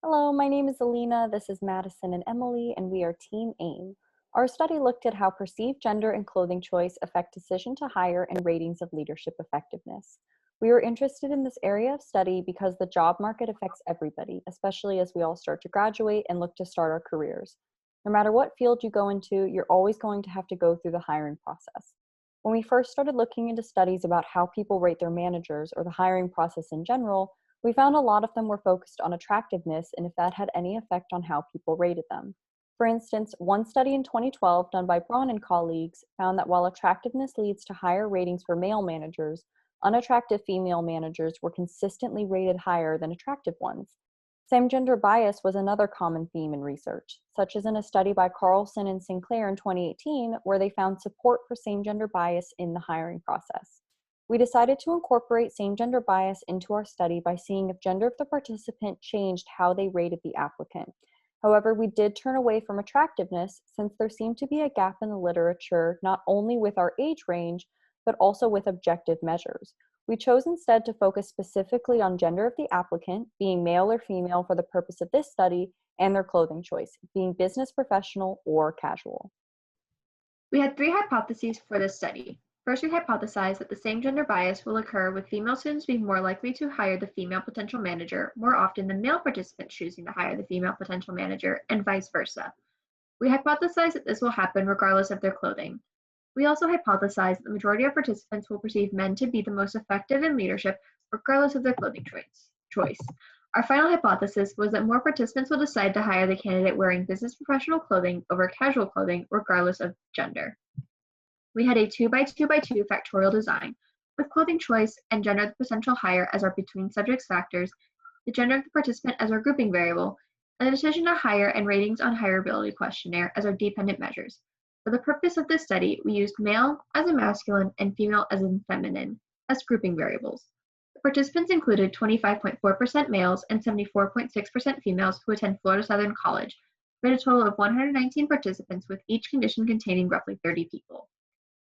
Hello, my name is Alina. This is Madison and Emily, and we are Team AIM. Our study looked at how perceived gender and clothing choice affect decision to hire and ratings of leadership effectiveness. We were interested in this area of study because the job market affects everybody, especially as we all start to graduate and look to start our careers. No matter what field you go into, you're always going to have to go through the hiring process. When we first started looking into studies about how people rate their managers or the hiring process in general, we found a lot of them were focused on attractiveness and if that had any effect on how people rated them. For instance, one study in 2012 done by Braun and colleagues found that while attractiveness leads to higher ratings for male managers, unattractive female managers were consistently rated higher than attractive ones. Same gender bias was another common theme in research, such as in a study by Carlson and Sinclair in 2018, where they found support for same gender bias in the hiring process. We decided to incorporate same gender bias into our study by seeing if gender of the participant changed how they rated the applicant. However, we did turn away from attractiveness since there seemed to be a gap in the literature not only with our age range, but also with objective measures. We chose instead to focus specifically on gender of the applicant, being male or female for the purpose of this study, and their clothing choice, being business professional or casual. We had three hypotheses for this study. First, we hypothesized that the same gender bias will occur with female students being more likely to hire the female potential manager more often than male participants choosing to hire the female potential manager, and vice versa. We hypothesized that this will happen regardless of their clothing. We also hypothesized that the majority of participants will perceive men to be the most effective in leadership regardless of their clothing choice. Our final hypothesis was that more participants will decide to hire the candidate wearing business professional clothing over casual clothing regardless of gender. We had a 2 by 2 by 2 factorial design, with clothing choice and gender of the potential hire as our between subjects factors, the gender of the participant as our grouping variable, and the decision to hire and ratings on hireability questionnaire as our dependent measures. For the purpose of this study, we used male as a masculine and female as a feminine as grouping variables. The participants included 25.4% males and 74.6% females who attend Florida Southern College, for a total of 119 participants with each condition containing roughly 30 people.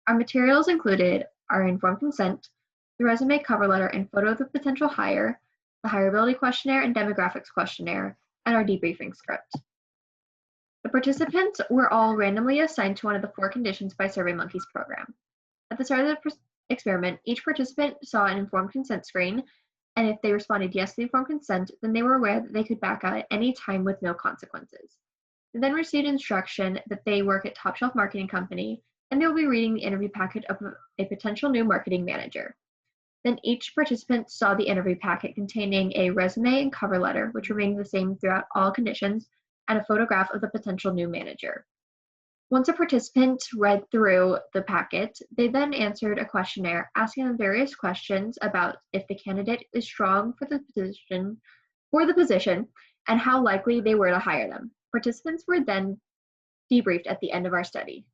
Our materials included our informed consent, the resume cover letter and photo of the potential hire, the hireability questionnaire and demographics questionnaire, and our debriefing script. The participants were all randomly assigned to one of the 4 conditions by SurveyMonkey's program. At the start of the experiment, each participant saw an informed consent screen, and if they responded yes to the informed consent, then they were aware that they could back out at any time with no consequences. They then received instruction that they work at Top Shelf Marketing Company, and they will be reading the interview packet of a potential new marketing manager. Then each participant saw the interview packet containing a resume and cover letter, which remained the same throughout all conditions, and a photograph of the potential new manager. Once a participant read through the packet, they then answered a questionnaire asking them various questions about if the candidate is strong for the position and how likely they were to hire them. Participants were then debriefed at the end of our study.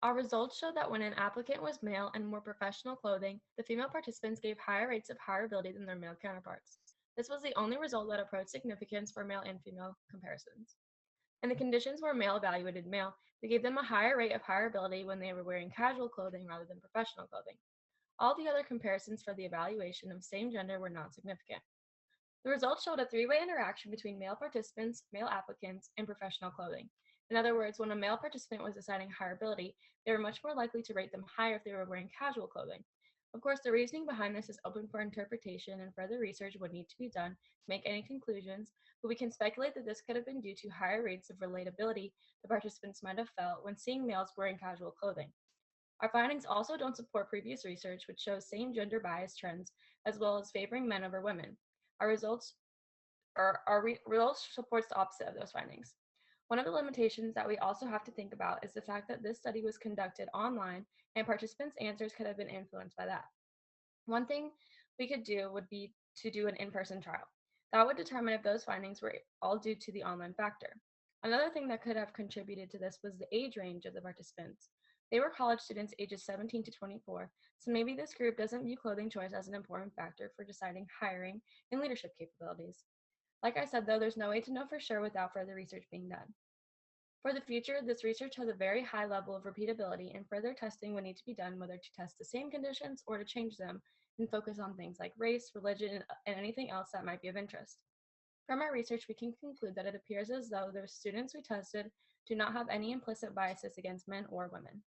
Our results showed that when an applicant was male and wore professional clothing, the female participants gave higher rates of hireability than their male counterparts. This was the only result that approached significance for male and female comparisons. In the conditions where male evaluated male, they gave them a higher rate of hireability when they were wearing casual clothing rather than professional clothing. All the other comparisons for the evaluation of same gender were not significant. The results showed a three-way interaction between male participants, male applicants, and professional clothing. In other words, when a male participant was deciding hireability, they were much more likely to rate them higher if they were wearing casual clothing. Of course, the reasoning behind this is open for interpretation and further research would need to be done to make any conclusions, but we can speculate that this could have been due to higher rates of relatability the participants might have felt when seeing males wearing casual clothing. Our findings also don't support previous research which shows same gender bias trends as well as favoring men over women. Our results supports the opposite of those findings. One of the limitations that we also have to think about is the fact that this study was conducted online and participants' answers could have been influenced by that. One thing we could do would be to do an in-person trial. That would determine if those findings were all due to the online factor. Another thing that could have contributed to this was the age range of the participants. They were college students ages 17 to 24, so maybe this group doesn't view clothing choice as an important factor for deciding hiring and leadership capabilities. Like I said, though, there's no way to know for sure without further research being done. For the future, this research has a very high level of repeatability, and further testing would need to be done whether to test the same conditions or to change them and focus on things like race, religion, and anything else that might be of interest. From our research, we can conclude that it appears as though the students we tested do not have any implicit biases against men or women.